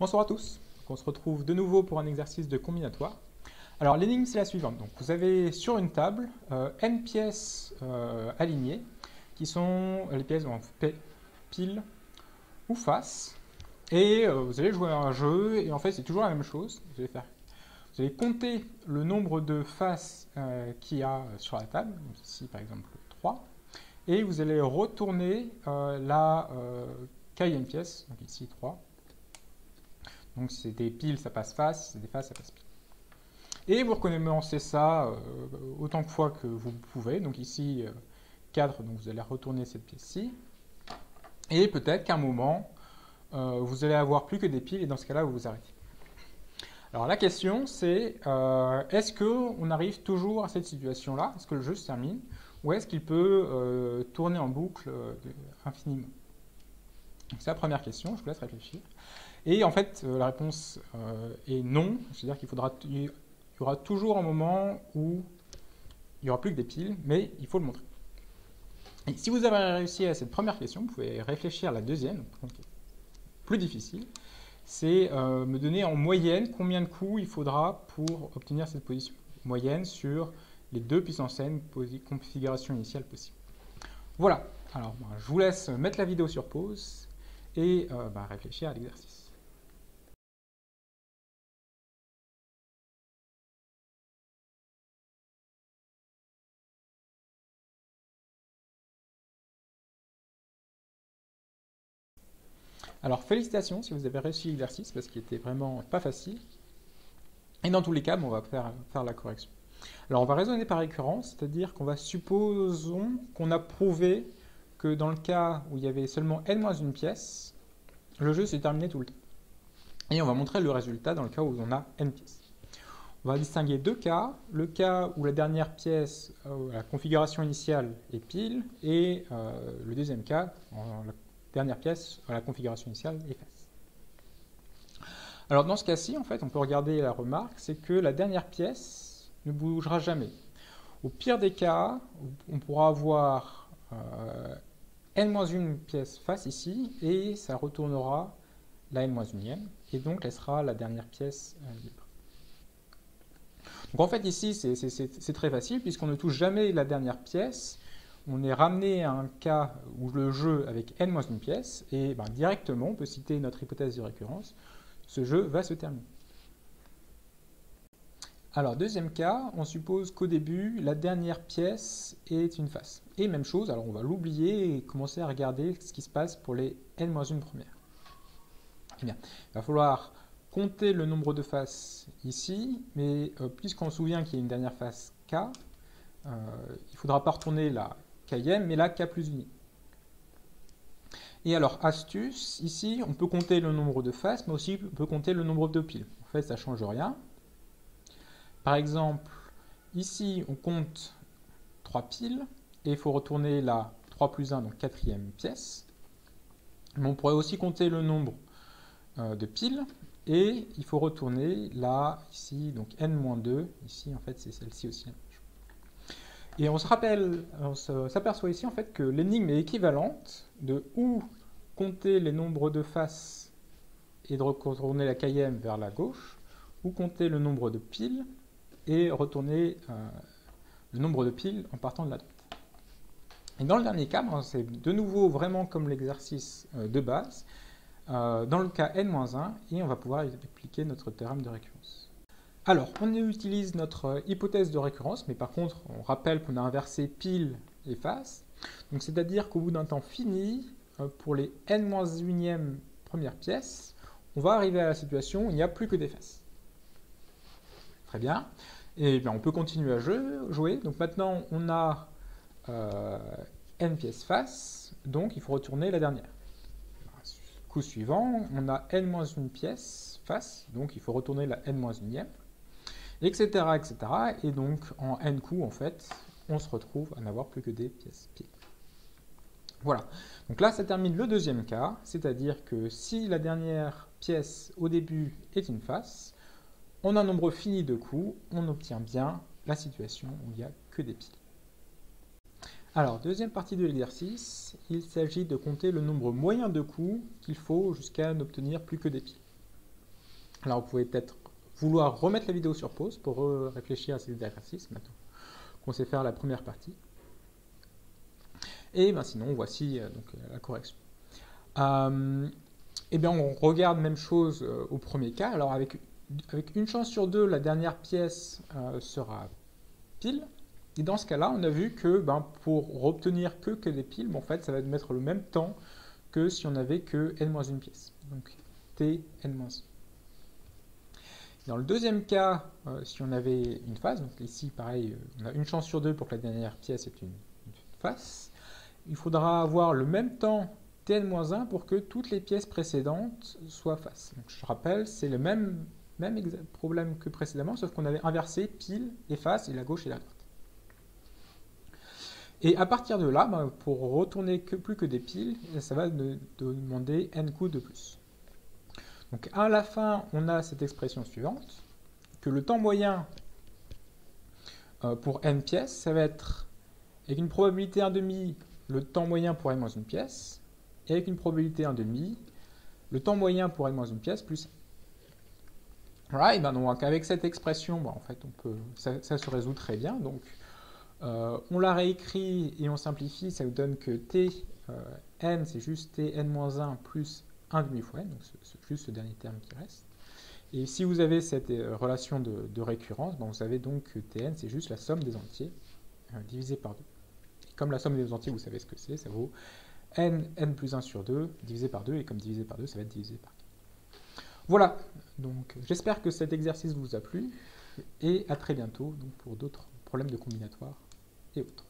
Bonsoir à tous. Donc, on se retrouve de nouveau pour un exercice de combinatoire. Alors l'énigme c'est la suivante. Donc, vous avez sur une table n pièces alignées qui sont les pièces en pile ou face. Et vous allez jouer à un jeu et en fait c'est toujours la même chose. Vous allez compter le nombre de faces qu'il y a sur la table. Donc, ici par exemple 3. Et vous allez retourner la quatrième pièce, donc ici 3. Donc si c'est des piles, ça passe face, si c'est des faces, ça passe pile. Et vous recommencez ça autant de fois que vous pouvez. Donc ici, 4, donc vous allez retourner cette pièce-ci. Et peut-être qu'à un moment, vous allez avoir plus que des piles, et dans ce cas-là, vous vous arrêtez. Alors la question, c'est est-ce qu'on arrive toujours à cette situation-là? Est-ce que le jeu se termine? Ou est-ce qu'il peut tourner en boucle infiniment? C'est la première question, je vous laisse réfléchir. Et en fait, la réponse est non, c'est-à-dire qu'il y aura toujours un moment où il n'y aura plus que des piles, mais il faut le montrer. Et si vous avez réussi à cette première question, vous pouvez réfléchir à la deuxième, qui est plus difficile, c'est me donner en moyenne combien de coups il faudra pour obtenir cette position. Moyenne sur les 2 puissance n configurations initiales possibles. Voilà, alors je vous laisse mettre la vidéo sur pause et réfléchir à l'exercice. Alors félicitations si vous avez réussi l'exercice parce qu'il était vraiment pas facile. Et dans tous les cas, on va faire la correction. Alors on va raisonner par récurrence, c'est-à-dire qu'on va supposons qu'on a prouvé que dans le cas où il y avait seulement n-1 pièce, le jeu s'est terminé tout le temps. Et on va montrer le résultat dans le cas où on a n pièces. On va distinguer deux cas, le cas où la dernière pièce, la configuration initiale est pile, et le deuxième cas, la dernière pièce, la configuration initiale est face. Alors dans ce cas-ci, en fait, on peut regarder la remarque, c'est que la dernière pièce ne bougera jamais. Au pire des cas, on pourra avoir n-1 pièce face ici, et ça retournera la n-1e, et donc laissera la dernière pièce libre. Donc en fait ici c'est très facile puisqu'on ne touche jamais la dernière pièce, on est ramené à un cas où le jeu avec n-1 pièce et directement on peut citer notre hypothèse de récurrence, ce jeu va se terminer. Alors deuxième cas, on suppose qu'au début la dernière pièce est une face. Et même chose, alors on va l'oublier et commencer à regarder ce qui se passe pour les n-1 premières. Eh bien, il va falloir compter le nombre de faces ici, mais puisqu'on se souvient qu'il y a une dernière face k, il ne faudra pas retourner la kème, mais la k plus unie. Et alors, astuce, ici, on peut compter le nombre de faces, mais aussi on peut compter le nombre de piles. En fait, ça ne change rien. Par exemple, ici, on compte 3 piles, et il faut retourner la 3 plus 1, donc quatrième pièce. Mais on pourrait aussi compter le nombre de piles, et il faut retourner là, ici, donc n-2, ici en fait c'est celle-ci aussi. Et on s'aperçoit ici en fait que l'énigme est équivalente de ou compter les nombres de faces et de retourner la kème vers la gauche, ou compter le nombre de piles et retourner le nombre de piles en partant de la droite. Et dans le dernier cas, c'est de nouveau vraiment comme l'exercice de base, dans le cas n-1, et on va pouvoir appliquer notre théorème de récurrence. Alors, on utilise notre hypothèse de récurrence, mais par contre, on rappelle qu'on a inversé pile et face. Donc, c'est-à-dire qu'au bout d'un temps fini, pour les n-1e premières pièces, on va arriver à la situation où il n'y a plus que des faces. Très bien. Et bien, on peut continuer à jouer. Donc maintenant, on a n pièces face, donc il faut retourner la dernière. Coup suivant, on a n-1 pièce face, donc il faut retourner la n-1e, etc., etc. Et donc, en n coups, en fait, on se retrouve à n'avoir plus que des pièces piles. Voilà. Donc là, ça termine le deuxième cas, c'est-à-dire que si la dernière pièce au début est une face, on a un nombre fini de coups, on obtient bien la situation où il n'y a que des piles. Alors, deuxième partie de l'exercice, il s'agit de compter le nombre moyen de coups qu'il faut jusqu'à n'obtenir plus que des piles. Alors vous pouvez peut-être vouloir remettre la vidéo sur pause pour réfléchir à ces exercices maintenant qu'on sait faire la première partie. Et ben, sinon, voici donc, la correction. Eh bien, on regarde même chose au premier cas. Alors avec une chance sur deux, la dernière pièce sera pile. Et dans ce cas-là, on a vu que ben, pour obtenir que des piles, ben, en fait, ça va mettre le même temps que si on avait que n-1 pièce. Donc t n-1. Dans le deuxième cas, si on avait une face, donc ici pareil, on a une chance sur deux pour que la dernière pièce ait une face, il faudra avoir le même temps tn-1 pour que toutes les pièces précédentes soient faces. Donc je rappelle, c'est le même problème que précédemment, sauf qu'on avait inversé pile et face, et la gauche et la droite. Et à partir de là, ben, pour retourner plus que des piles, ça va demander n coups de plus. Donc à la fin, on a cette expression suivante, que le temps moyen pour n pièces, ça va être, avec une probabilité 1,5, le temps moyen pour n-1 pièce, et avec une probabilité 1,5, le temps moyen pour n-1 pièce plus 1. Voilà, et ben donc avec cette expression, ben en fait, ça se résout très bien. Donc on la réécrit et on simplifie, ça vous donne que t n, c'est juste t n-1 plus 1,5 fois n, donc c'est juste ce dernier terme qui reste. Et si vous avez cette relation de récurrence, ben vous savez donc que Tn, c'est juste la somme des entiers divisé par 2. Et comme la somme des entiers, vous savez ce que c'est, ça vaut n plus 1 sur 2 divisé par 2, et comme divisé par 2, ça va être divisé par 4. Voilà, donc j'espère que cet exercice vous a plu, et à très bientôt donc, pour d'autres problèmes de combinatoire et autres.